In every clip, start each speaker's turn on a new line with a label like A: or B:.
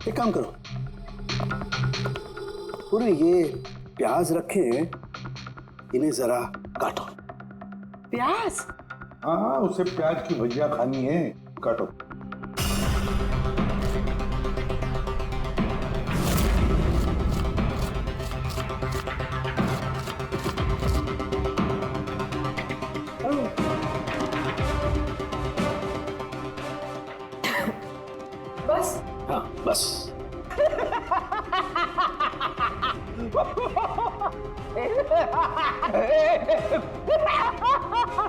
A: एक काम करो, पूरे ये प्याज रखे हैं, इन्हें जरा काटो।
B: प्याज?
C: हाँ, उसे प्याज की भजिया खानी है, काटो।
B: बस?
A: हाँ बस।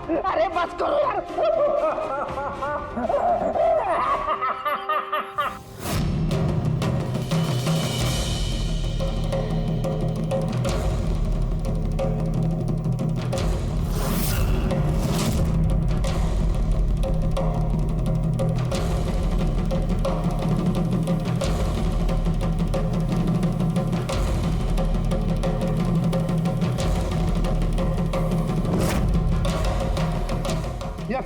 B: अरे बस करो यार।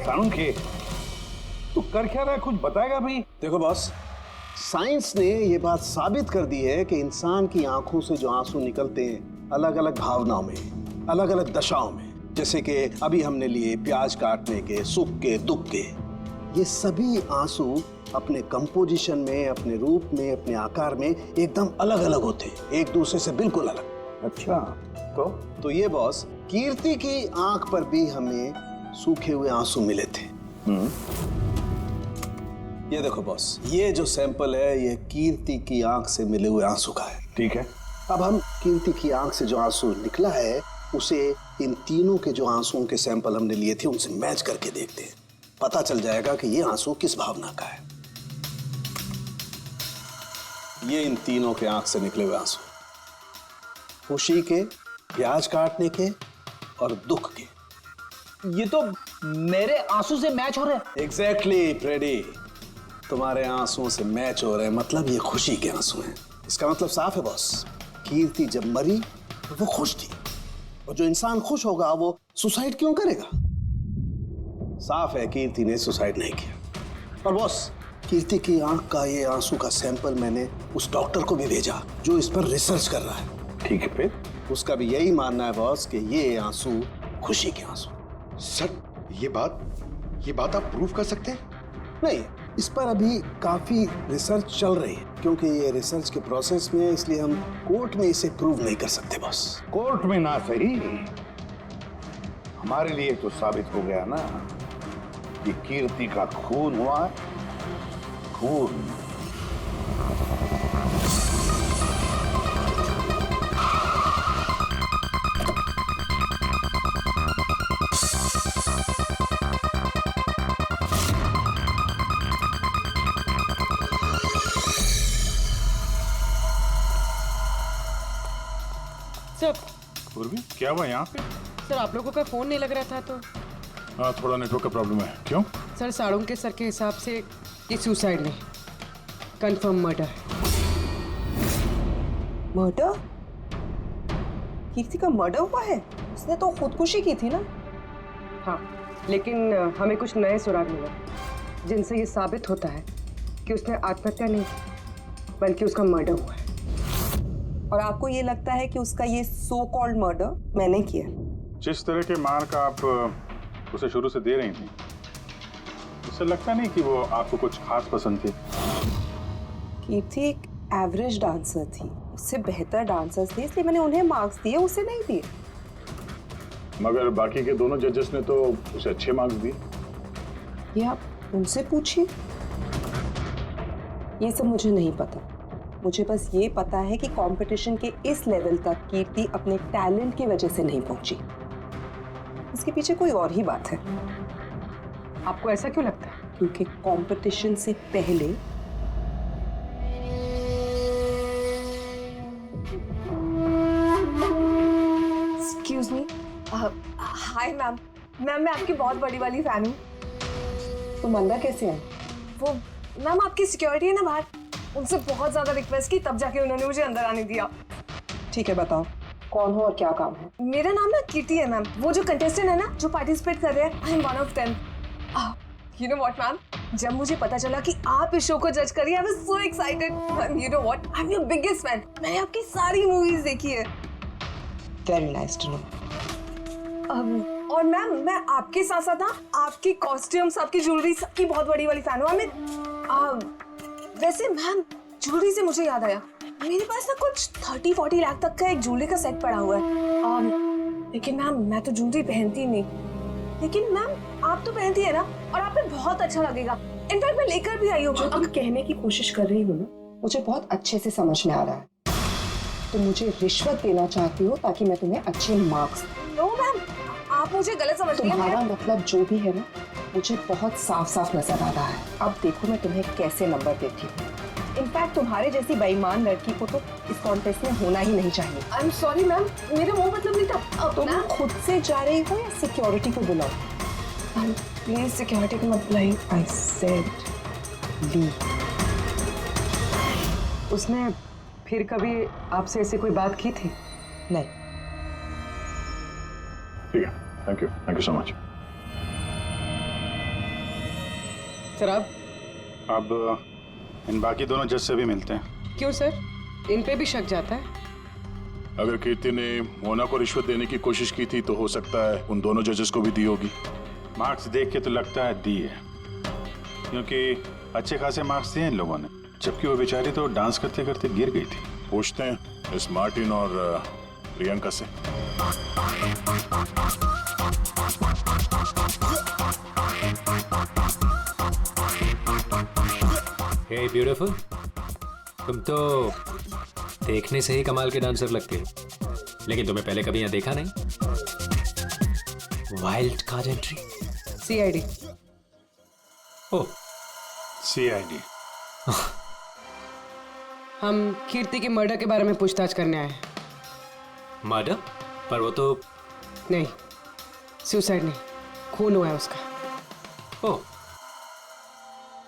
C: सालुंखे, तू कर क्या रहा है, कुछ बताएगा भी?
A: देखो बॉस, साइंस ने ये बात साबित कर दी है कि इंसान की आंखों से जो आंसू निकलते हैं अलग अलग भावनाओं में, अलग अलग दशाओं में, जैसे कि अभी हमने लिए प्याज काटने के, सुख के, दुख के, ये सभी आंसू अपने कंपोजिशन में, अपने रूप में, अपने आकार में एकदम अलग अलग होते हैं, एक दूसरे से बिल्कुल अलग।
C: अच्छा, तो
A: ये बॉस, कीर्ति की आंख पर भी हमें सूखे हुए आंसू मिले थे। ये देखो बॉस, ये जो सैंपल है ये कीर्ति की आंख से मिले हुए आंसू का है।
C: ठीक है।
A: अब हम कीर्ति की आंख से जो आंसू निकला है उसे इन तीनों के जो आंसुओं के सैंपल हमने लिए थे उनसे मैच करके देखते हैं, पता चल जाएगा कि ये आंसू किस भावना का है। ये इन तीनों के आंख से निकले हुए आंसू, खुशी के, प्याज काटने के और दुख के।
D: ये तो मेरे आंसू से मैच हो रहे हैं।
A: एग्जैक्टली फ्रेडी, तुम्हारे आंसुओं से मैच हो रहे हैं, मतलब ये खुशी के आंसू हैं। इसका मतलब साफ है बॉस, कीर्ति जब मरी तो वो खुश थी, और जो इंसान खुश होगा वो सुसाइड क्यों करेगा? साफ है कीर्ति ने सुसाइड नहीं किया। और बॉस, कीर्ति की आंख का ये आंसू का सैंपल मैंने उस डॉक्टर को भी भेजा जो इस पर रिसर्च कर रहा है।
C: ठीक है, फिर
A: उसका भी यही मानना है बॉस कि ये आंसू खुशी के आंसू।
E: सर, ये बात आप प्रूव कर सकते हैं?
A: नहीं, इस पर अभी काफी रिसर्च चल रही है, क्योंकि ये रिसर्च के प्रोसेस में, इसलिए हम कोर्ट में इसे प्रूव नहीं कर सकते बॉस।
C: कोर्ट में ना सही, हमारे लिए तो साबित हो गया ना कि कीर्ति का खून हुआ है। खून।
B: सर,
F: पूर्वी, क्या हुआ यहाँ पे?
B: सर आप लोगों का फोन नहीं लग रहा था तो।
F: हाँ, थोड़ा नेटवर्क का प्रॉब्लम है। क्यों?
B: सर साड़ों के सर के हिसाब से ये सुसाइड नहीं, कंफर्म मर्डर।
G: मर्डर? कीर्ति का मर्डर हुआ है? उसने तो खुदकुशी की थी ना?
B: हाँ, लेकिन हमें कुछ नए सुराग मिले जिनसे ये साबित होता है कि उसने आत्महत्या नहीं की, बल्कि उसका मर्डर हुआ है।
G: और आपको ये लगता है कि उसका ये सो कॉल्ड मर्डर मैंने किया?
F: जिस तरह के मार्क आप उसे शुरू से दे रही थी, उससे लगता नहीं कि वो आपको कुछ खास पसंद थी।
G: कीर्ति एक एवरेज डांसर थी, उससे बेहतर डांसर्स थे, इसलिए मैंने उन्हें मार्क्स दिए, उसे नहीं दिए।
F: मगर बाकी के दोनों जजेस ने तो उसे अच्छे मार्क्स दिए।
G: ये आप उनसे पूछिए, ये सब मुझे नहीं पता। मुझे बस ये पता है कि कंपटीशन के इस लेवल तक कीर्ति अपने टैलेंट की वजह से नहीं पहुंची। इसके पीछे कोई और ही बात है।
B: आपको ऐसा क्यों लगता है?
G: क्योंकि कंपटीशन से पहले
H: एक्सक्यूज मी। हाय मैम, मैं आपकी बहुत बड़ी वाली फैन हूँ।
G: तुम अंदर कैसे आए?
H: वो मैम आपकी सिक्योरिटी है ना बाहर, उनसे बहुत ज्यादा रिक्वेस्ट की तब जाके उन्होंने मुझे अंदर आने दिया।
G: ठीक है, बताओ कौन हो और क्या काम है?
H: मेरा नाम ना कीर्ति है मैम, वो जो कंटेस्टेंट है ना जो पार्टिसिपेट कर रहे हैं, I am one of them. You know what, ma'am? जब मुझे पता चला कि आप इस शो को जज करिए, I was so excited. You know what? I'm your biggest fan. मैंने आपकी सारी मूवीज देखी है.
G: Very nice to know.
H: और मैम मैं आपके साथ साथ ना आपकी कॉस्ट्यूम्स, आपकी ज्वेलरी, सबकी बहुत बड़ी वाली फैन हूँ। वैसे मैम ज्वेलरी से मुझे याद आया, मेरे पास ना कुछ 30-40 लाख तक का एक ज्वेलरी का सेट पड़ा हुआ है। लेकिन मैम मैं तो ज्वेलरी पहनती नहीं। लेकिन मैम आप तो पहनती है ना, और आप पे बहुत अच्छा लगेगा। इनफैक्ट मैं लेकर भी आई हूँ।
G: जो तुम कहने की कोशिश कर रही हो ना, मुझे बहुत अच्छे से समझ में आ रहा है। तुम मुझे रिश्वत देना चाहती हो ताकि मैं तुम्हें अच्छे मार्क्स।
H: नो मैम, आप मुझे गलत समझ रही हैं।
G: तुम्हारा मतलब जो भी है ना, मुझे बहुत साफ साफ नजर आ रहा है। अब देखो मैं तुम्हें कैसे नंबर देती हूँ। इनफैक्ट तुम्हारे जैसी बेईमान लड़की को तो इस कॉन्टेस्ट में होना ही नहीं चाहिए।
H: आई एम सॉरी मैम, मेरा वो मतलब नहीं था।
G: तुम खुद से जा रही हो या सिक्योरिटी को बुलाओ?
H: प्लीज सिक्योरिटी को मत बुलाइए।
G: आई सेड ली।
B: उसने फिर कभी आपसे ऐसी कोई बात की थी?
G: नहीं।
F: ठीक है, thank you so much.
B: Sir
F: अब इन बाकी दोनों जज से भी मिलते हैं।
B: क्यों सर, इन पे भी शक जाता है?
I: अगर कीर्ति ने मोना को रिश्वत देने की कोशिश की थी तो हो सकता है उन दोनों जजेस को भी दी होगी।
F: मार्क्स देख के तो लगता है दी है, क्योंकि अच्छे खासे मार्क्स दिए इन लोगों ने, जबकि वो बेचारी तो डांस करते करते गिर गई थी।
I: पूछते हैं इस मार्टिन और प्रियंका से।
J: हे ब्यूटीफुल, तुम तो देखने से ही कमाल के डांसर लगती हो, लेकिन तुम्हें पहले कभी यहाँ देखा नहीं। Wild card entry.
B: CID।
J: ओह,
F: CID।
B: हम कीर्ति के मर्डर के बारे में पूछताछ करने आए हैं।
J: मर्डर? पर वो तो
B: नहीं, सुसाइड नहीं, खून हुआ है उसका।
J: ओह,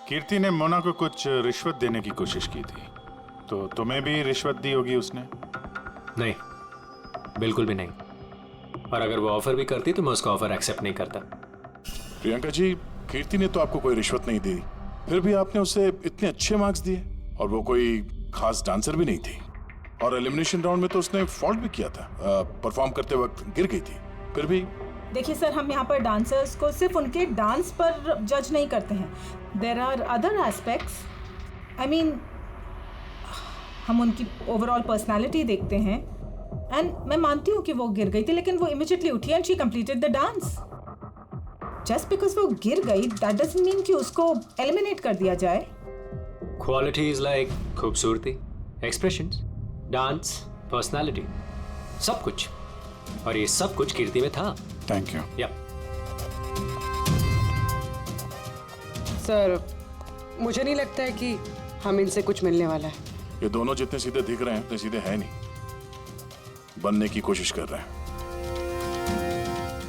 F: कीर्ति ने मोना को कुछ रिश्वत देने की कोशिश की थी, तो तुम्हें भी रिश्वत दी होगी उसने?
J: नहीं, बिल्कुल भी नहीं। और अगर वो ऑफर भी करती तो मैं उसका ऑफर एक्सेप्ट नहीं करता।
I: प्रियंका जी, कीर्ति ने तो आपको कोई रिश्वत नहीं दी, फिर भी आपने उसे इतने अच्छे मार्क्स दिए, और वो कोई खास डांसर भी नहीं थी, और एलिमिनेशन राउंड में तो उसने फॉल्ट भी किया था, परफॉर्म करते वक्त गिर गई थी, फिर भी।
K: देखिए सर, हम यहाँ पर डांसर्स को सिर्फ उनके डांस पर जज नहीं करते हैं। There are other aspects. I mean, हम उनकी ओवरऑल पर्सनालिटी देखते हैं। एंड मैं मानती हूँ कि वो गिर गई थी, लेकिन वो इमीडिएटली उठी and she completed the dance. Just because वो गिर गई दैट डजंट मीन कि उसको एलिमिनेट कर दिया जाए।
J: क्वालिटीज लाइक खूबसूरती, एक्सप्रेशंस, डांस, पर्सनालिटी, सब कुछ, और ये सब कुछ कीर्ति में था।
F: Thank you.
J: या
B: सर, मुझे नहीं लगता है कि हम इनसे कुछ मिलने वाला है।
I: ये दोनों जितने सीधे दिख रहे हैं उतने सीधे हैं नहीं, बनने की कोशिश कर रहे हैं।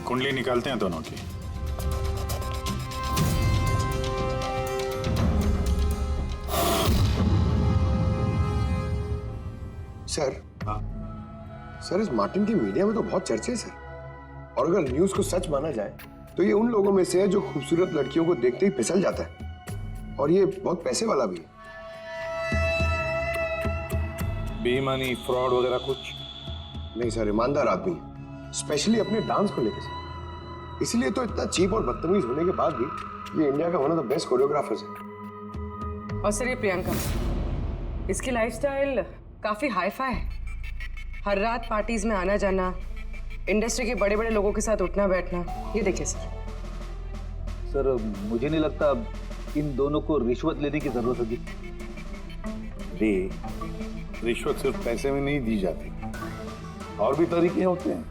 F: कुंडली निकालते हैं दोनों की।
E: सर इस मार्टिन की मीडिया में तो बहुत चर्चे है सर, और अगर न्यूज़ को सच माना जाए तो ये उन लोगों में से है जो खूबसूरत लड़कियों को देखते ही फिसल जाता है, और ये बहुत पैसे वाला भी है।
C: बेईमानी, फ्रॉड वगैरह कुछ
E: नहीं सर, ईमानदार आदमी है, स्पेशली अपने डांस को लेकर सर। इसलिए तो इतना चीप और बदतमीज होने के बाद भी ये इंडिया का one of the best choreographers है।
B: और सर, ये प्रियंका, इसकी लाइफस्टाइल काफी हाई-फाई है। हर रात पार्टीज में आना जाना, इंडस्ट्री के बड़े बड़े लोगों के साथ उठना बैठना। ये देखिए
D: सर, मुझे नहीं लगता इन दोनों को रिश्वत लेने की जरूरत होगी।
C: रिश्वत सिर्फ पैसे में नहीं दी जाती, और भी तरीके होते हैं।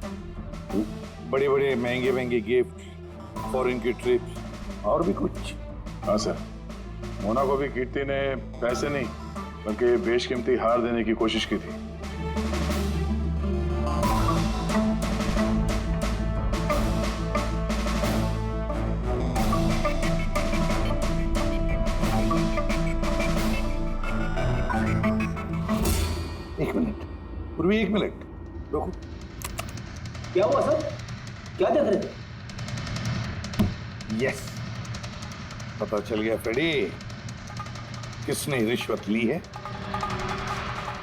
C: बड़े बड़े महंगे महंगे गिफ्ट, फॉरेन की ट्रिप्स, और भी कुछ।
F: हाँ सर, मोना को भी कीर्ति ने पैसे नहीं बल्कि बेशकीमती हार देने की कोशिश की थी।
C: एक मिनट रुको।
D: क्या हुआ सर, क्या देख रहे थे?
C: यस, पता चल गया फ्रेडी किसने रिश्वत ली है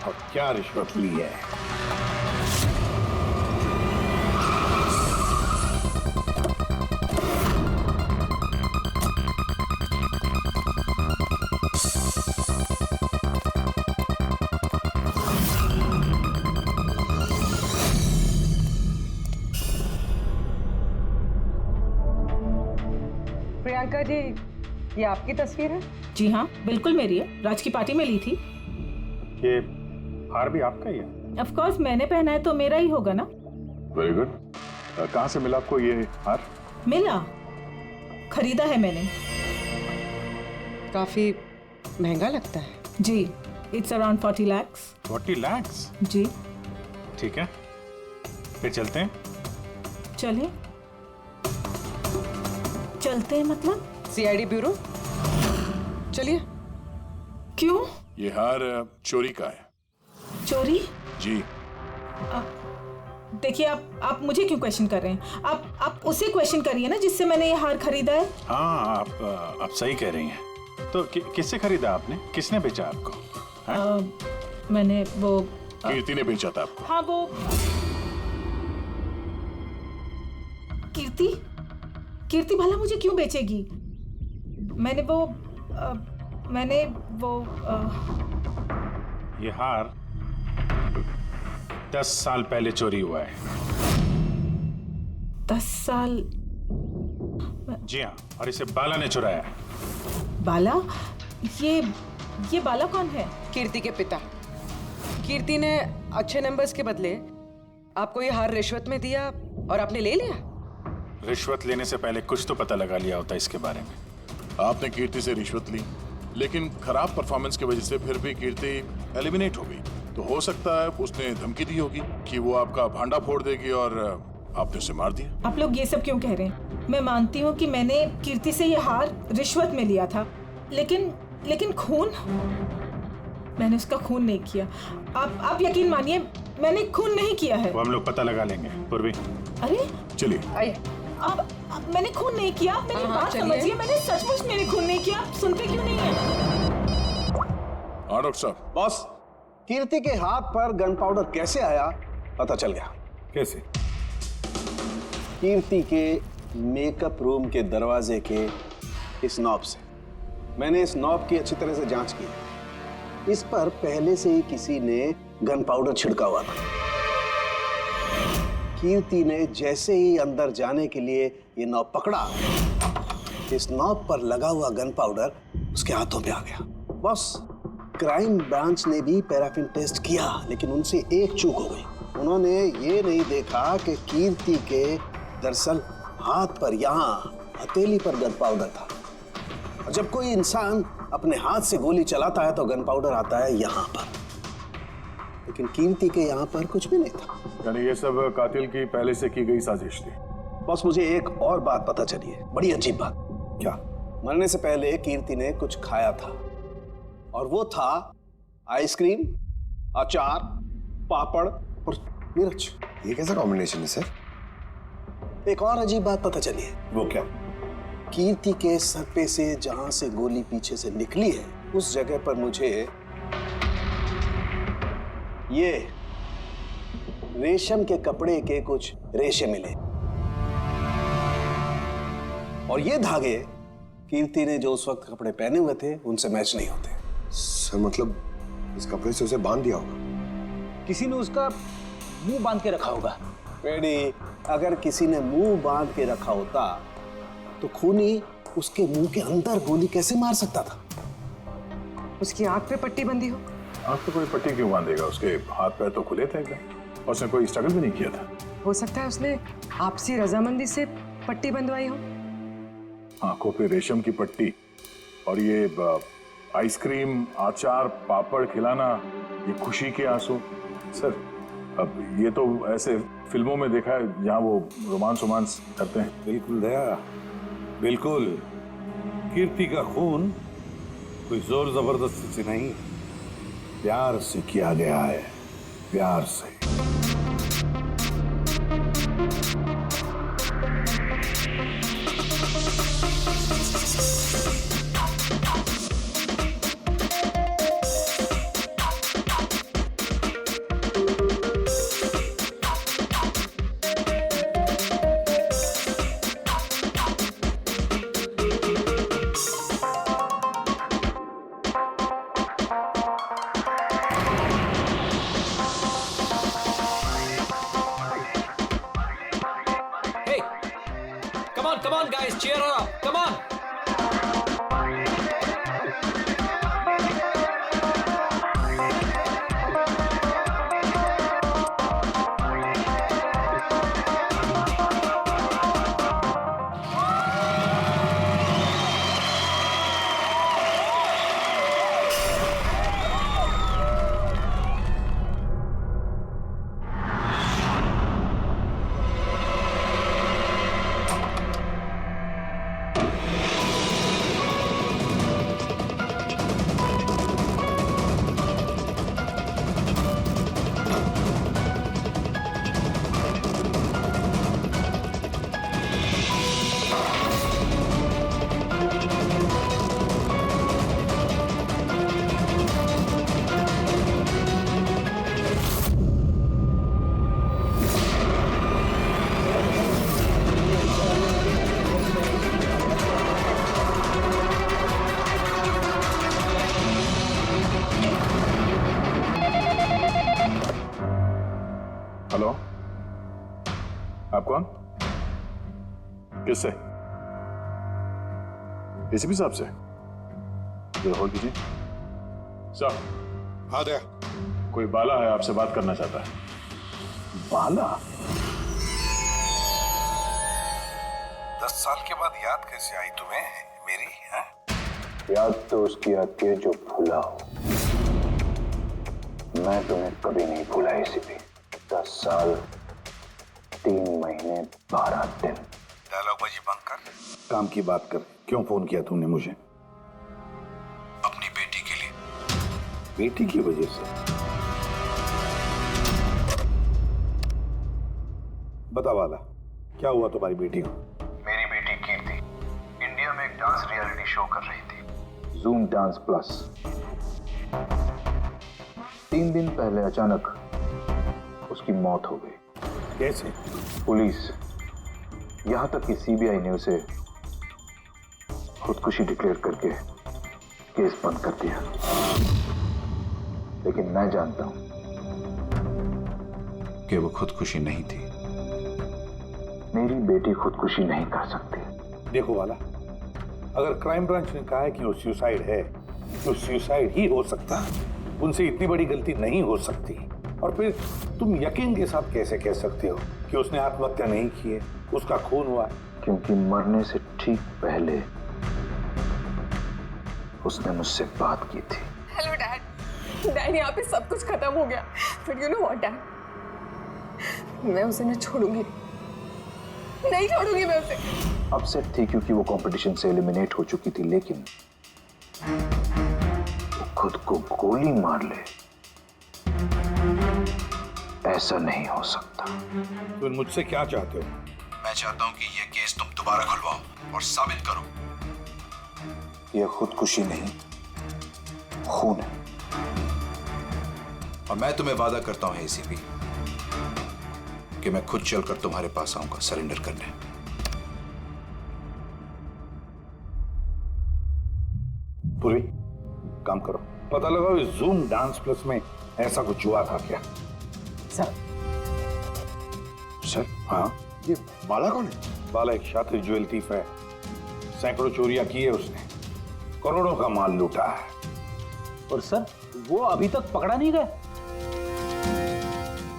C: और क्या रिश्वत ली है।
B: प्रियंका जी, ये आपकी तस्वीर है?
K: जी हाँ, बिल्कुल मेरी है। राज की पार्टी में ली थी।
F: ये हार भी आपका ही है?
K: ऑफ कोर्स मैंने पहना है तो मेरा ही होगा ना।
F: Very good. कहाँ से मिला आपको ये हार?
K: मिला, खरीदा है मैंने।
B: काफी महंगा लगता है।
K: जी, इट्स अराउंड 40 lakhs।
F: 40 lakhs?
K: जी।
F: ठीक है, फिर चलते हैं।
K: चले चलते हैं मतलब?
B: CID bureau. चलिए।
K: क्यों?
I: ये हार चोरी का है।
K: चोरी?
I: जी।
K: देखिए, आप मुझे क्यों क्वेश्चन कर रहे हैं? आप उसे क्वेश्चन करिए ना जिससे मैंने ये हार खरीदा है।
F: हाँ, आप सही कह रही हैं। तो किससे खरीदा आपने? किसने बेचा आपको?
K: मैंने वो
I: कीर्ति ने बेचा था आपको।
K: हाँ, वो कीर्ति भला मुझे क्यों बेचेगी? मैंने वो
F: ये हार 10 साल पहले चोरी हुआ है।
K: 10 साल?
F: जी हाँ, और इसे बाला ने चुराया है।
K: बाला? ये बाला कौन है?
B: कीर्ति के पिता। कीर्ति ने अच्छे नंबर्स के बदले आपको ये हार रिश्वत में दिया और आपने ले लिया।
F: रिश्वत लेने से पहले कुछ तो पता लगा लिया होता इसके बारे में।
I: आपने कीर्ति से रिश्वत ली, लेकिन खराब परफॉर्मेंस की वजह से फिर भी कीर्ति एलिमिनेट हो गई। तो हो सकता है उसने धमकी दी होगी कि वो आपका भांडा फोड़ देगी और आपने उसे मार दिया।
K: आप लोग ये सब क्यों कह रहे हैं? मैं मानती हूँ कि मैंने कीर्ति से ये हार रिश्वत में लिया था, लेकिन खून? मैंने उसका खून नहीं किया। आप यकीन मानिए, मैंने खून नहीं किया है।
F: वो हम लोग पता लगा लेंगे। पूर्वी,
K: अरे
I: चलिए।
B: आइए।
K: अब मैंने खून नहीं किया। मेरी बात समझिए, मैंने सचमुच मैंने खून नहीं किया। आप सुनते क्यों नहीं है?
I: हाँ डॉक्टर साहब।
A: बॉस, कीर्ति के हाथ पर गन पाउडर कैसे आया पता चल गया।
C: कैसे?
A: कीर्ति के मेकअप रूम के दरवाजे के इस नॉब से। मैंने इस नॉब की अच्छी तरह से जांच की। इस पर पहले से ही किसी ने गन पाउडर छिड़का हुआ था। कीर्ति ने जैसे ही अंदर जाने के लिए ये नॉब पकड़ा, इस नॉब पर लगा हुआ गन पाउडर उसके हाथों पे आ गया। बॉस, क्राइम ब्रांच ने भी पैराफिन टेस्ट किया, लेकिन उनसे एक चूक हो गई। उन्होंने ये नहीं देखा कि कीर्ति के दरअसल हाथ पर यहाँ हथेली पर गन पाउडर था। और जब कोई इंसान अपने हाथ से गोली चलाता है तो गन पाउडर आता है यहाँ पर, लेकिन कीर्ति के यहाँ पर कुछ भी नहीं था।
I: यानी ये सब कातिल की पहले से की गई साजिश थी।
A: बस मुझे एक और बात पता चली है, बड़ी अजीब बात।
C: क्या?
A: मरने से पहले कीर्ति ने कुछ खाया था, और वो था आइसक्रीम, अचार, पापड़ और मिर्च।
E: ये कैसा कॉम्बिनेशन है सर?
A: एक और अजीब बात पता चली है।
C: वो क्या?
A: कीर्ति के सर पे से जहां से गोली पीछे से निकली है, उस जगह पर मुझे ये रेशम के कपड़े के कुछ रेशे मिले, और ये धागे कीर्ति ने जो उस वक्त कपड़े पहने हुए थे उनसे मैच नहीं होते।
E: सर मतलब इस कपड़े से उसे बांध दिया होगा।
D: किसी ने उसका मुंह बांध के रखा होगा।
A: रेडी, अगर किसी ने मुंह बांध के रखा होता तो खूनी उसके मुंह के अंदर गोली कैसे मार सकता था?
B: उसकी आंख पे पट्टी बंधी हो।
I: आंख पे कोई पट्टी क्यों बांधेगा? उसके हाथ पैर तो खुले थे एकदम, और उसने कोई स्ट्रगल भी नहीं किया था।
B: हो सकता है उसने आपसी रजामंदी से पट्टी बंधवाई हो।
I: आंखों पे रेशम की पट्टी और ये आइसक्रीम, अचार, पापड़ खिलाना, ये खुशी के आंसू। सर, अब ये तो ऐसे फिल्मों में देखा है जहां वो रोमांस करते हैं।
C: बिल्कुल दया, बिल्कुल। कीर्ति का खून कोई जोर जबरदस्ती से नहीं, प्यार से किया गया है, प्यार से।
J: come on guys, cheer her up, come on.
F: Hello, आप कौन? किससे? एसीपी साहब से? जरा होल्ड कीजिए। सर।
I: हाँ दया।
F: कोई बाला है, आपसे बात करना चाहता है।
C: बाला? 10 साल के बाद याद कैसे आई तुम्हें मेरी? है?
D: याद तो उसकी आती है जो भूला हो। मैं तुम्हें कभी नहीं भूला एसीपी। 10 साल 3 महीने 12 दिन।
C: डायलॉगबाजी बंद कर, काम की बात कर। क्यों फोन किया तुमने मुझे?
D: अपनी बेटी के लिए।
C: बेटी की वजह से? बता वाला, क्या हुआ तुम्हारी बेटी को?
D: मेरी बेटी कीर्ति इंडिया में एक डांस रियलिटी शो कर रही थी, जूम डांस प्लस। 3 दिन पहले अचानक उसकी मौत हो गई।
C: कैसे?
D: पुलिस, यहां तक कि सीबीआई ने उसे खुदकुशी डिक्लेयर करके केस बंद कर दिया। लेकिन मैं जानता हूं कि वो खुदकुशी नहीं थी। मेरी बेटी खुदकुशी नहीं कर सकती।
C: देखो वाला, अगर क्राइम ब्रांच ने कहा है कि वो सुसाइड है तो सुसाइड ही हो सकता। उनसे इतनी बड़ी गलती नहीं हो सकती। और फिर तुम यकीन के साथ कैसे कह सकते हो कि उसने आत्महत्या नहीं की है, उसका खून हुआ?
D: क्योंकि मरने से ठीक पहले उसने मुझसे बात की थी।
H: Hello dad. डैड, यहाँ पे सब कुछ खत्म हो गया। फिर यू नो व्हाट डैड, मैं उसे न छोड़ूंगी, नहीं छोड़ूंगी मैं उसे।
D: अपसेट थी क्योंकि वो कंपटीशन से एलिमिनेट हो चुकी थी, लेकिन वो खुद को गोली मार ले, ऐसा नहीं हो सकता।
C: तुम मुझसे क्या चाहते हो?
D: मैं चाहता हूं कि यह केस तुम दोबारा खुलवाओ और साबित करो यह खुदकुशी नहीं, खून है। और मैं तुम्हें वादा करता हूं एसीपी कि मैं खुद चलकर तुम्हारे पास आऊंगा सरेंडर करने।
C: पूरी काम करो, पता लगाओ इस जूम डांस प्लस में ऐसा कुछ हुआ था क्या?
B: सर।
C: सर? हाँ,
E: ये बाला कौन है?
C: बाला एक शातिर ज्वेल थीफ है। सैकड़ों चोरियां की है उसने, करोड़ों का माल लूटा है।
D: और सर, वो अभी तक पकड़ा नहीं गया?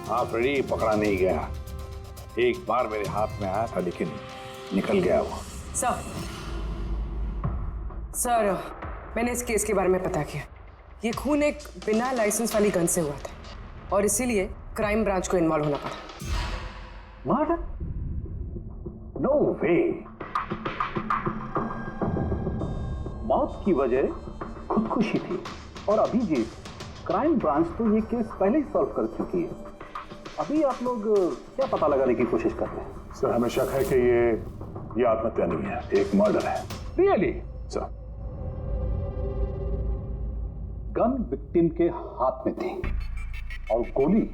C: हाँ फ्रेडी, पकड़ा नहीं गया। एक बार मेरे हाथ में आया था लेकिन निकल गया वो।
B: सर, मैंने इस केस के बारे में पता किया। ये खून एक बिना लाइसेंस वाली गन से हुआ था और इसीलिए क्राइम ब्रांच को इन्वॉल्व होना पड़ा।
C: मर्डर? नो वे।
L: मौत की वजह खुदकुशी थी और अभिजीत, क्राइम ब्रांच तो ये केस पहले ही सॉल्व कर चुकी है। अभी आप लोग क्या पता लगाने की कोशिश कर रहे हैं?
F: सर, हमें शक है कि ये आत्महत्या नहीं है, एक मर्डर है।
L: रियली?
F: सर,
L: गन विक्टिम के हाथ में थी और गोली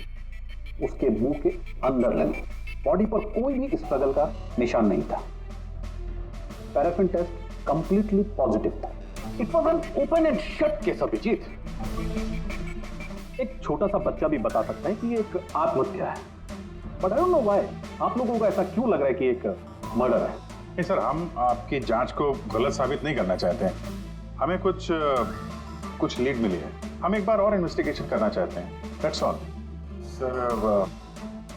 L: उसके मुंह के अंदर लगी। बॉडी पर कोई भी स्ट्रगल का निशान नहीं था। पैराफिन टेस्ट कंप्लीटली पॉजिटिव था। It was an open and shut case Abhijeet. एक छोटा सा बच्चा भी बता सकता है कि ये एक आत्महत्या है। But I don't know why आप लोगों को ऐसा क्यों लग रहा है कि एक मर्डर है।
F: नहीं सर, हम आपकी जांच को गलत साबित नहीं करना चाहते हैं। हमें कुछ लीड मिली है, हम एक बार और इन्वेस्टिगेशन करना चाहते हैं, दैट्स ऑल। सर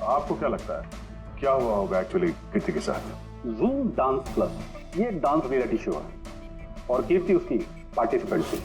F: आपको क्या लगता है क्या हुआ होगा एक्चुअली कीर्ति के साथ?
L: जूम डांस प्लस ये एक डांस रियलिटी शो है और कीर्ति उसकी पार्टिसिपेंट थी।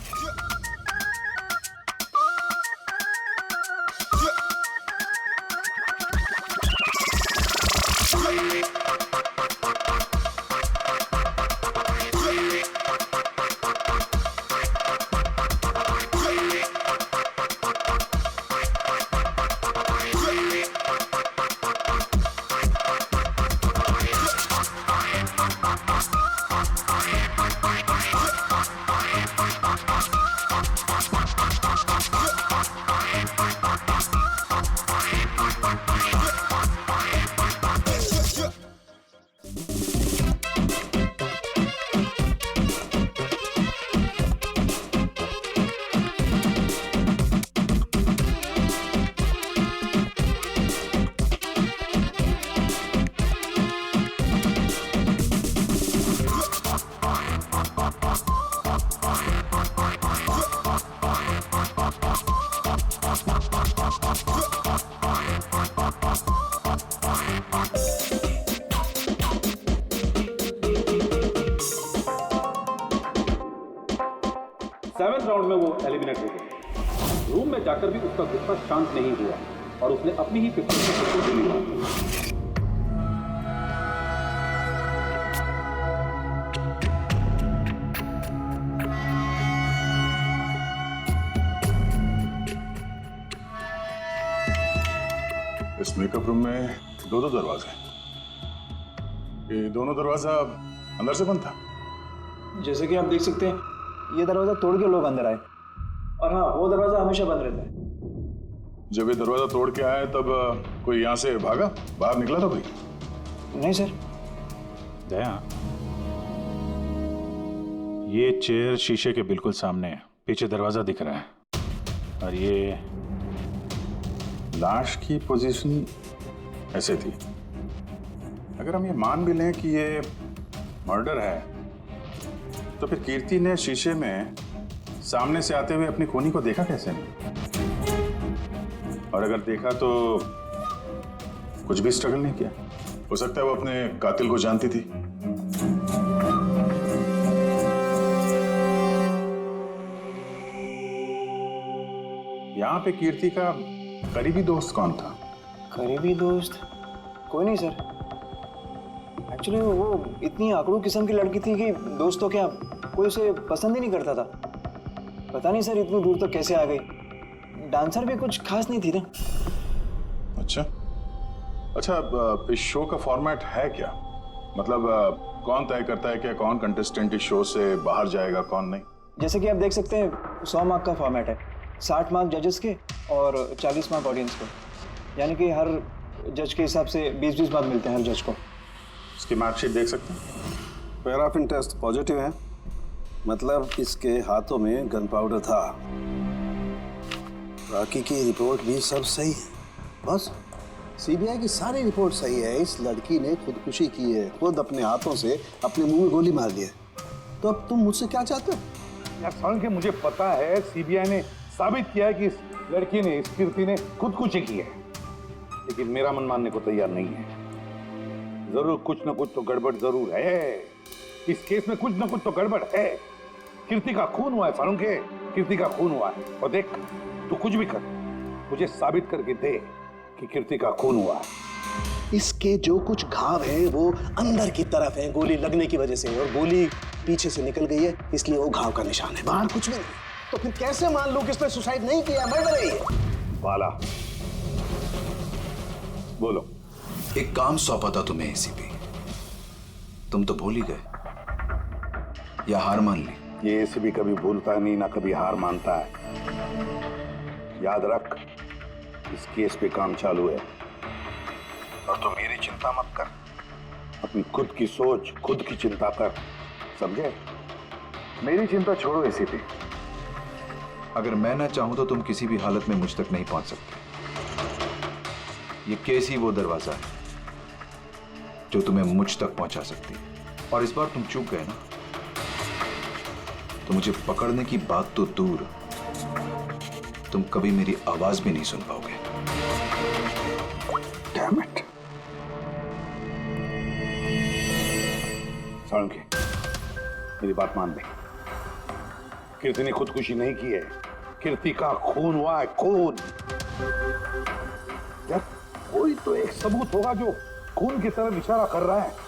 L: सेवेंथ राउंड में वो एलिमिनेट हो गई। रूम में जाकर भी उसका गुस्सा शांत नहीं हुआ और उसने अपनी ही पिस्तौल से उसको गोली मार दी।
F: इस मेकअप रूम में दो दरवाजे, ये दोनों दरवाजा अंदर से बंद था।
D: जैसे कि आप देख सकते हैं ये दरवाजा तोड़ के लोग अंदर आए, और हाँ वो दरवाजा हमेशा बंद रहता है।
F: जब ये दरवाजा तोड़ के आए तब कोई यहाँ से भागा, बाहर निकला था कोई?
D: नहीं सर।
F: दया, ये चेयर शीशे के बिल्कुल सामने है, पीछे दरवाजा दिख रहा है, और ये लाश की पोजीशन ऐसे थी। अगर हम ये मान भी लें कि ये मर्डर है, तो फिर कीर्ति ने शीशे में सामने से आते हुए अपनी खूनी को देखा कैसे नहीं? और अगर देखा तो कुछ भी स्ट्रगल नहीं किया। हो सकता है वो अपने कातिल को जानती थी। यहाँ पे कीर्ति का करीबी दोस्त कौन था?
D: करीबी दोस्त कोई नहीं सर। एक्चुअली वो इतनी आकड़ू किस्म की लड़की थी कि दोस्त तो क्या कोई उसे पसंद ही नहीं करता था। पता नहीं सर इतनी दूर तक कैसे आ गई। डांसर भी कुछ खास नहीं थी ना।
F: अच्छा, इस शो का फॉर्मेट है क्या? मतलब कौन तय करता है कि कौन कंटेस्टेंट इस शो से बाहर जाएगा, कौन नहीं?
D: जैसे कि आप देख सकते हैं 100 मार्क का फॉर्मेट है, 60 मार्क जजेस के और 40 मार्क ऑडियंस को। यानी कि हर जज के हिसाब से 20-20 मार्क मिलते हैं हर जज को।
F: इसकी मार्कशीट देख सकते हैं।
A: पैराफिन टेस्ट पॉजिटिव है, मतलब इसके हाथों में गन पाउडर था। बाकी की रिपोर्ट भी सब सही है। बस सीबीआई की सारी रिपोर्ट सही है। इस लड़की ने खुदकुशी की है, खुद अपने हाथों से अपने मुंह में गोली मार ली है। तो अब तुम मुझसे क्या चाहते हो?
C: यार सारंग, मुझे पता है सीबीआई ने साबित किया है कि इस लड़की ने, इस कीर्ति ने खुदकुशी की है, लेकिन मेरा मन मानने को तैयार नहीं है। जरूर कुछ न कुछ तो गड़बड़ जरूर है। इस केस में कुछ न कुछ तो गड़बड़ है। कीर्ति का खून हुआ है सारंग, कीर्ति का खून हुआ है। और देख, तू कुछ भी कर, मुझे साबित करके दे कि कीर्ति का खून हुआ है।
A: इसके जो कुछ घाव हैं वो अंदर की तरफ हैं, गोली लगने की वजह से, और गोली पीछे से निकल गई है, इसलिए वो घाव का निशान है, बाहर कुछ भी नहीं। तो फिर कैसे मान लूं कि इसने सुसाइड नहीं किया, मर्डर है ये?
C: बाला बोलो।
D: एक काम सौंपा था तुम्हें एसीपी, तुम तो भूल ही गए या हार मान ली?
C: ये एसीपी कभी भूलता नहीं, ना कभी हार मानता है। याद रख, इस केस पे काम चालू है, और तू मेरी चिंता मत कर, अपनी खुद की सोच, खुद की चिंता कर, समझे?
D: मेरी चिंता छोड़ो एसीपी। अगर मैं ना चाहूं तो तुम किसी भी हालत में मुझ तक नहीं पहुंच सकते। ये केस ही वो दरवाजा है जो तुम्हें मुझ तक पहुंचा सकती है।
M: और इस बार तुम चूक गए ना, तो मुझे पकड़ने की बात तो दूर, तुम कभी मेरी आवाज भी नहीं सुन पाओगे।
C: Damn it. साळुंखे, मेरी बात मान ले। कीर्ति ने खुदकुशी नहीं की है, कीर्ति का खून हुआ है, खून। यार कोई तो एक सबूत होगा जो खून की तरफ इशारा कर रहा है।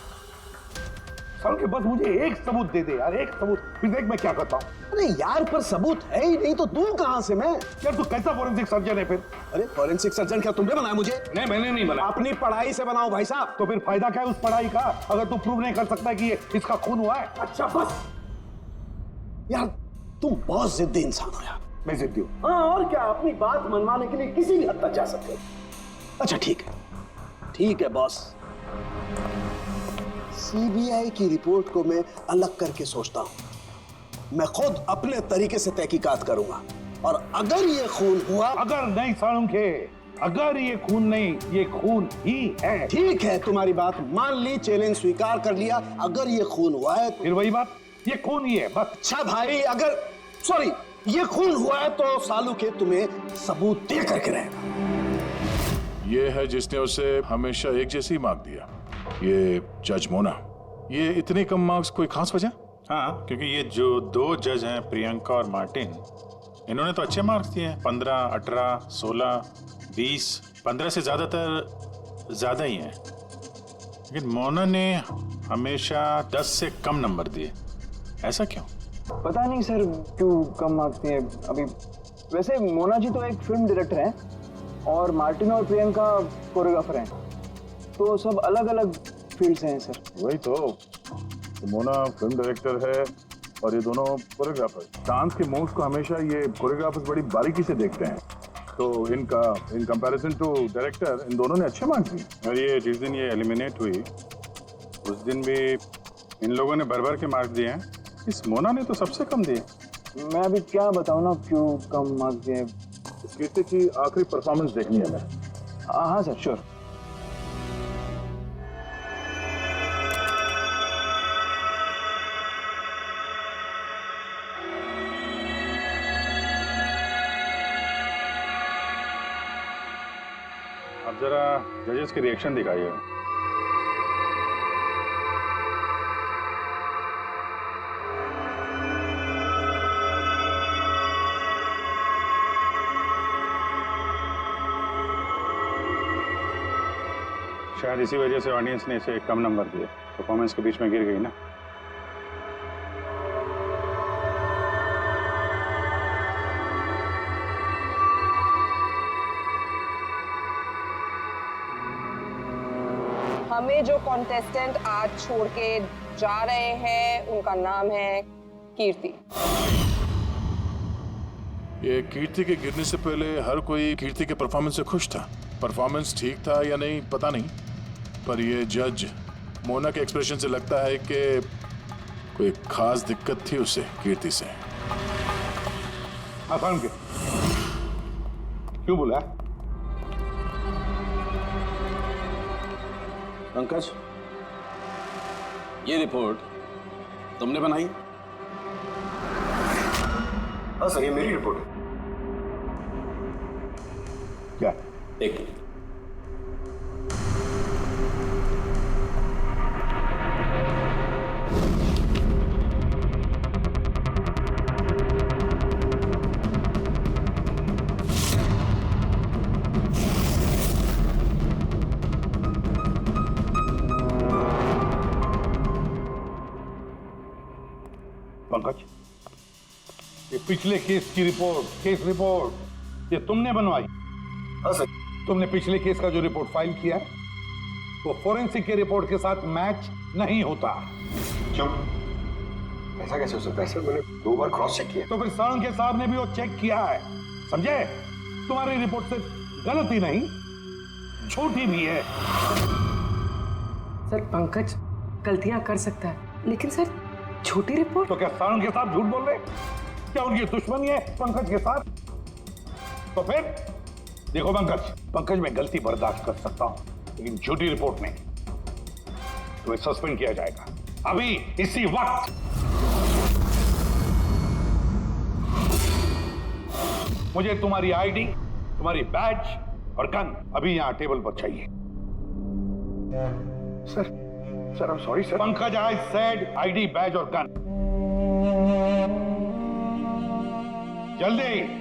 C: साळुंखे बस मुझे एक सबूत दे दे यार, एक सबूत, फिर देख मैं क्या करता हूँ।
A: अरे यार पर सबूत है ही नहीं तो दूं कहां से मैं?
C: यार तू कैसा फॉरेंसिक सर्जन है फिर?
A: अरे फॉरेंसिक सर्जन क्या तुमने बनाया मुझे?
C: नहीं मैंने नहीं बनाया।
A: अपनी पढ़ाई से बनाओ भाई साहब।
C: तो फिर फायदा क्या है उस पढ़ाई का अगर तू प्रूव नहीं कर सकता कि ये इसका खून हुआ है?
A: अच्छा बस यार, तुम बहुत जिद्दी इंसान हो यार।
C: मैं जिद्दी हूँ?
A: हाँ और क्या, अपनी बात मनवाने के लिए किसी भी हद तक जा सकते हो। अच्छा ठीक है, ठीक है बॉस, सीबीआई की रिपोर्ट को मैं अलग करके सोचता हूं। मैं खुद अपने तरीके से तहकीकात करूंगा और अगर ये खून हुआ।
C: अगर नहीं साळुंखे, अगर ये खून नहीं, ये खून ही है।
A: ठीक है, तुम्हारी बात मान ली, चैलेंज स्वीकार कर लिया। अगर ये खून हुआ है तो
C: फिर वही बात, ये खून ही है बस।
A: अच्छा भाई, अगर सॉरी ये खून हुआ है तो साळुंखे तुम्हें सबूत दे करके रहेगा।
F: ये है जिसने उसे हमेशा एक जैसी मार्क दिया, ये जज मोना। ये इतनी कम मार्क्स कोई खास वजह? हाँ, क्योंकि ये जो दो जज हैं प्रियंका और मार्टिन, इन्होंने तो अच्छे मार्क्स दिए हैं, 15, 18, 16, 20, 15 से ज्यादातर ज्यादा ही हैं। लेकिन मोना ने हमेशा 10 से कम नंबर दिए, ऐसा क्यों?
D: पता नहीं सर क्यों कम मार्क्स दिए अभी। वैसे मोना जी तो एक फिल्म डायरेक्टर हैं और मार्टिन और प्रियंका कोरियोग्राफर हैं, तो सब अलग अलग फील्ड से हैं सर।
F: वही तो मोना फिल्म डायरेक्टर है और ये दोनों कोरियोग्राफर। डांस के मूव्स को हमेशा ये कोरियोग्राफर्स बड़ी बारीकी से देखते हैं, तो इन कंपैरिजन टू डायरेक्टर इन दोनों ने अच्छे मार्क्स दिए। और ये जिस दिन ये एलिमिनेट हुई उस दिन भी इन लोगों ने भर भर के मार्क्स दिए हैं, इस मोना ने तो सबसे कम दिए।
D: मैं अभी क्या बताऊं ना क्यों कम मार्क्स दिए।
F: कीर्ति की आखिरी परफॉर्मेंस देखनी है मैं।
D: हाँ सर श्योर।
F: अब जरा जजेस के रिएक्शन दिखाइए। शायद इसी वजह से ऑडियंस ने इसे कम नंबर दिए, परफॉर्मेंस के बीच में गिर गई ना।
G: हमें जो कॉन्टेस्टेंट आज छोड़ के जा रहे हैं उनका नाम है कीर्ति।
F: ये कीर्ति के गिरने से पहले हर कोई कीर्ति के परफॉर्मेंस से खुश था। परफॉर्मेंस ठीक था या नहीं पता नहीं, पर ये जज मोना के एक्सप्रेशन से लगता है कि कोई खास दिक्कत थी उसे कीर्ति से।
C: आसान के क्यों बोला?
A: पंकज, ये रिपोर्ट तुमने बनाई?
E: हाँ सर, ये मेरी रिपोर्ट है।
C: क्या?
A: एक मिनट।
C: पंकज, ये पिछले केस की रिपोर्ट, केस रिपोर्ट ये तुमने बनवाई?
E: हाँ सर।
C: तुमने पिछले केस का जो रिपोर्ट फाइल किया है वो फोरेंसिक के रिपोर्ट के साथ मैच नहीं होता।
E: क्यों? ऐसा कैसे हो सकता है सर? मैंने 2 बार क्रॉस चेक किया।
C: तो फिर साळुंखे साहब ने भी वो चेक किया है, समझे? तुम्हारी रिपोर्ट सिर्फ गलत ही नहीं, झूठी भी है।
B: सर पंकज गलतियां कर सकता है, लेकिन सर छोटी रिपोर्ट।
C: तो क्या साळुंखे साहब झूठ बोल रहे? क्या उनकी दुश्मनी है पंकज के साथ? तो फिर देखो पंकज, मैं गलती बर्दाश्त कर सकता हूं, लेकिन झूठी रिपोर्ट में तुम्हें सस्पेंड किया जाएगा। अभी इसी वक्त। मुझे तुम्हारी आईडी, तुम्हारी बैज और गन अभी यहां टेबल पर चाहिए।
E: Sir I am sorry sir.
C: Pankaj, I said ID, badge और गन। जल्दी।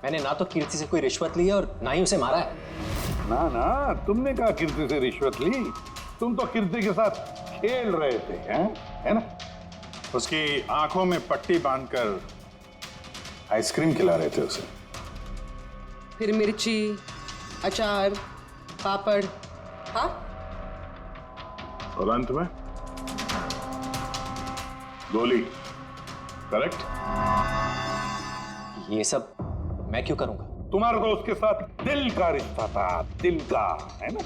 J: मैंने ना तो कीर्ति से कोई रिश्वत ली है और ना ही उसे मारा है।
C: ना ना, तुमने कहा कीर्ति से रिश्वत ली? तुम तो कीर्ति के साथ खेल रहे थे, हैं? है ना?
F: उसकी आंखों में पट्टी बांधकर आइसक्रीम खिला रहे थे उसे।
B: फिर मिर्ची, अचार, पापड़, हाँ?
F: और अंत में गोली। करेक्ट?
J: ये सब मैं क्यों करूंगा?
C: तुम्हारा तो उसके साथ दिल का रिश्ता था, दिल का, है ना?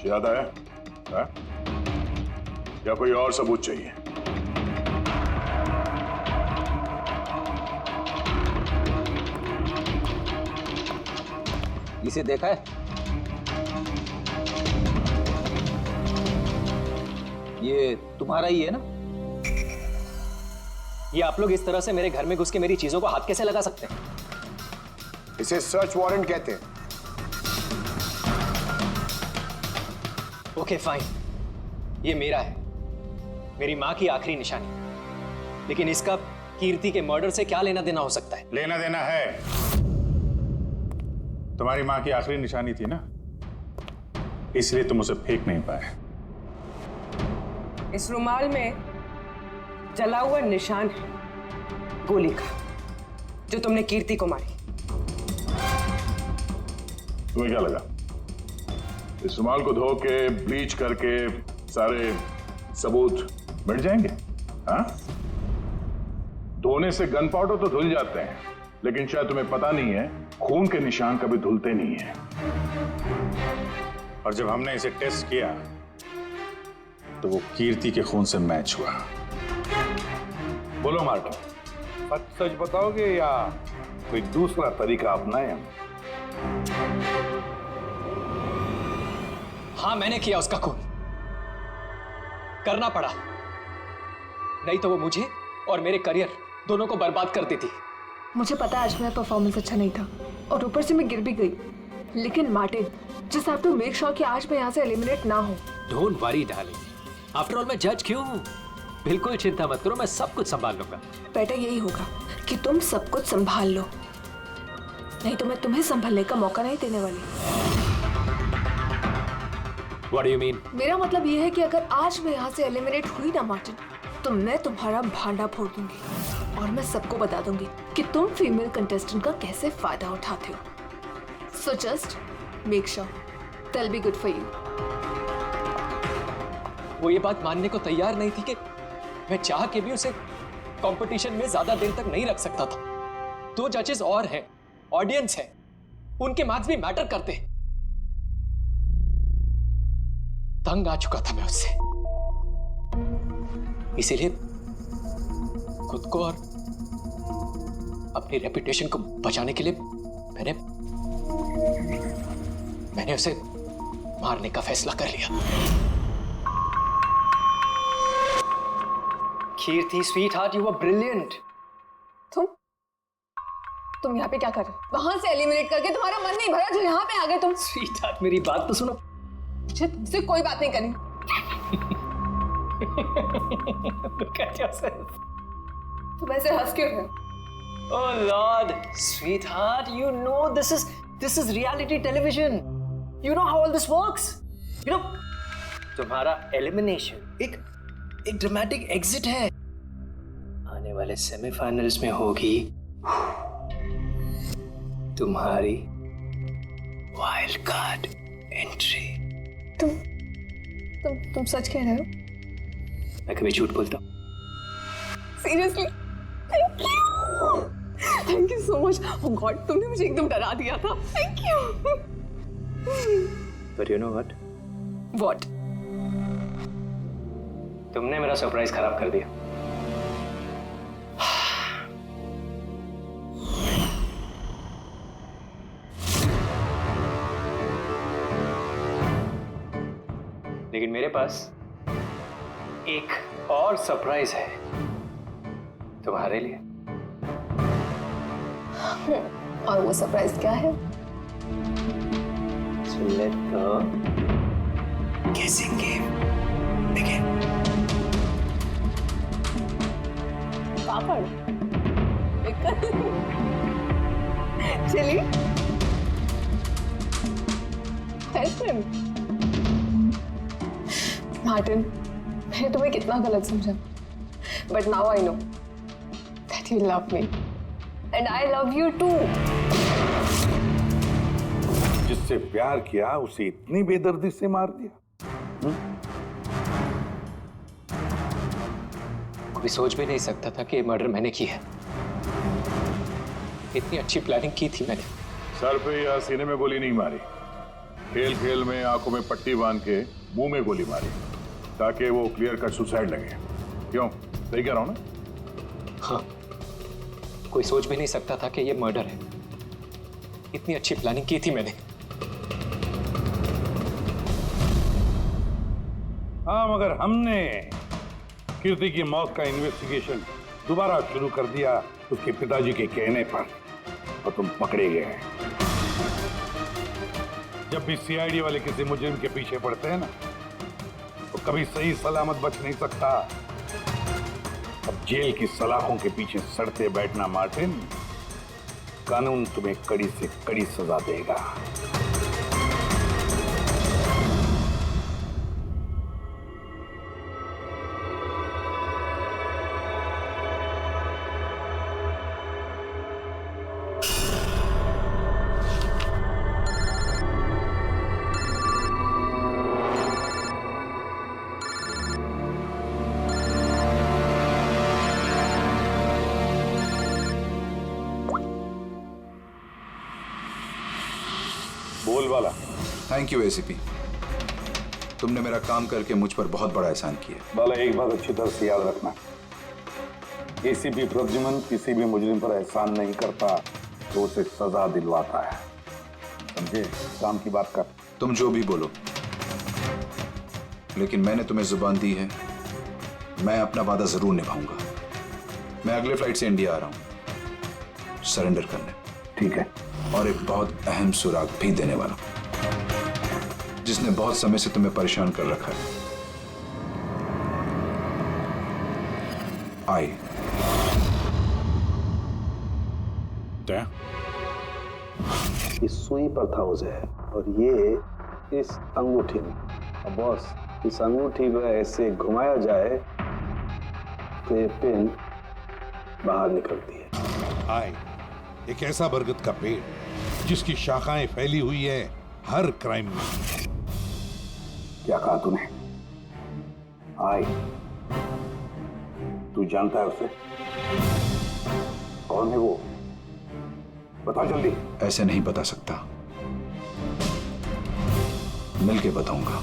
F: याद आया? है? या कोई और सबूत चाहिए?
J: इसे देखा है? ये तुम्हारा ही है ना? ये आप लोग इस तरह से मेरे घर में घुस के मेरी चीजों को हाथ कैसे लगा सकते हैं?
E: इसे सर्च वारंट कहते हैं।
J: ओके फाइन, ये मेरा है, मेरी मां की आखिरी निशानी। लेकिन इसका कीर्ति के मर्डर से क्या लेना देना हो सकता है?
F: लेना देना है। तुम्हारी मां की आखिरी निशानी थी ना, इसलिए तुम उसे फेंक नहीं पाए।
B: इस रुमाल में जला हुआ निशान है गोली का, जो तुमने कीर्ति को मारी।
F: तुम्हें क्या लगा इस रुमाल को धो के ब्लीच करके सारे सबूत मिट जाएंगे? हाँ? धोने से गन पाउडर तो धुल जाते हैं, लेकिन शायद तुम्हें पता नहीं है खून के निशान कभी धुलते नहीं हैं। और जब हमने इसे टेस्ट किया तो वो कीर्ति के खून से मैच हुआ।
C: बोलो मार्टिन, सच सच बताओगे या कोई दूसरा तरीका अपनाएं?
J: हाँ, मैंने किया उसका खून। करना पड़ा, नहीं तो वो मुझे और मेरे करियर दोनों को बर्बाद कर देती।
H: मुझे पता है आज मेरा परफॉर्मेंस अच्छा नहीं था और ऊपर से मैं गिर भी गई, लेकिन Martin, just have to make sure कि आज मैं यहाँ से एलिमिनेट ना हूँ।
J: Don't worry darling, after all मैं जज क्यों हूँ? बिल्कुल चिंता मत करो, मैं सब कुछ संभाल लूंगा।
H: बेटा यही होगा कि तुम सब कुछ संभाल लो, नहीं तो मैं तुम्हें संभालने का मौका नहीं देने वाली।
J: What do you mean?
H: मेरा मतलब ये है कि अगर आज मैं यहाँ से एलिमिनेट हुई ना मार्टिन, तो मैं तुम्हारा भांडा फोड़ दूंगी और मैं सबको बता दूंगी कि तुम फीमेल कंटेस्टेंट का कैसे फायदा उठाते हो। So just make sure that'll be good for you.
J: वो ये बात मानने को तैयार नहीं थी कि मैं चाह के भी उसे कंपटीशन में ज्यादा देर तक नहीं रख सकता था। 2 जजेस और हैं, ऑडियंस है, उनके मार्क्स भी मैटर करते हैं। तंग आ चुका था मैं उससे, इसीलिए खुद को और अपनी रेपुटेशन को बचाने के लिए मैंने उसे मारने का फैसला कर लिया। कीर्ति स्वीटहार्ट, यू वर ब्रिलियंट।
H: तुम यहाँ पे क्या कर रहे हो? वहां से एलिमिनेट करके तुम्हारा मन नहीं भरा जो यहाँ पे आ गए तुम।
J: स्वीटहार्ट, मेरी बात तो सुनो।
H: मुझे तुमसे कोई बात नहीं करनी।
J: Look at yourself.
H: तुम ऐसे हंस क्यों रहे हो?
J: Oh Lord, sweetheart, you know this is reality television. You know how all this works. You know, तुम्हारा एलिमिनेशन एक ड्रामेटिक एग्जिट है। आने वाले सेमीफाइनल्स में होगी तुम्हारी वाइल्ड कार्ड एंट्री।
H: तुम सच कह रहे हो?
J: मैं कभी झूठ बोलता हूँ?
H: Seriously? Thank you so much. Oh God, तुमने मुझे एकदम डरा दिया था। Thank you.
J: But you know what?
H: What?
J: तुमने मेरा सरप्राइज खराब कर दिया। लेकिन मेरे पास एक और सरप्राइज है तुम्हारे लिए।
H: और वो सरप्राइज क्या है?
J: So let the guessing game begin.
H: Papad, chilli, ice cream. Martin, मैंने तुम्हें कितना गलत समझा, but now I know that you love me and I love you too.
C: जिससे प्यार किया उसे इतनी बेदर्दी से मार दिया।
J: कोई सोच भी नहीं सकता था कि ये मर्डर मैंने किया है। इतनी अच्छी प्लानिंग की थी मैंने।
F: सर पे या सीने में गोली नहीं मारी, खेल खेल में आंखों में पट्टी बांध के मुंह में गोली मारी ताकि वो क्लियर कट सुसाइड लगे। क्यों, सही कह रहा हूं ना?
J: हाँ, कोई सोच भी नहीं सकता था कि ये मर्डर है। इतनी अच्छी प्लानिंग की थी मैंने।
C: हाँ, मगर हमने कीर्ति की मौत का इन्वेस्टिगेशन दोबारा शुरू कर दिया उसके पिताजी के कहने पर, और तुम पकड़े गए हैं। जब भी सीआईडी वाले किसी मुजरिम के पीछे पड़ते हैं ना, तो कभी सही सलामत बच नहीं सकता। अब जेल की सलाखों के पीछे सड़ते बैठना मार्टिन, कानून तुम्हें कड़ी से कड़ी सजा देगा। बोल वाला।
M: थैंक यू एसीपी, तुमने मेरा काम करके मुझ पर बहुत बड़ा एहसान किया।
C: बाला, एक बात अच्छी तरह से याद रखना, एसीपी प्रद्युमन किसी भी मुजरिम पर एहसान नहीं करता तो उसे सजा दिलवाता है, समझे? काम की बात कर।
M: तुम जो भी बोलो, लेकिन मैंने तुम्हें जुबान दी है, मैं अपना वादा जरूर निभाऊंगा। मैं अगले फ्लाइट से इंडिया आ रहा हूं सरेंडर करने।
C: ठीक है।
M: और एक बहुत अहम सुराग भी देने वाला, जिसने बहुत समय से तुम्हें परेशान कर रखा है। आई
A: इस सुई पर था उसे, और ये इस अंगूठी में। अब बॉस, इस अंगूठी को ऐसे घुमाया जाए तो ये पिन बाहर निकलती है।
C: आए, एक ऐसा बरगद का पेड़ जिसकी शाखाएं फैली हुई है हर क्राइम में। क्या कहा तूने? आए, तू जानता है उसे? कौन है वो? बता जल्दी।
M: ऐसे नहीं बता सकता, मिलके बताऊंगा।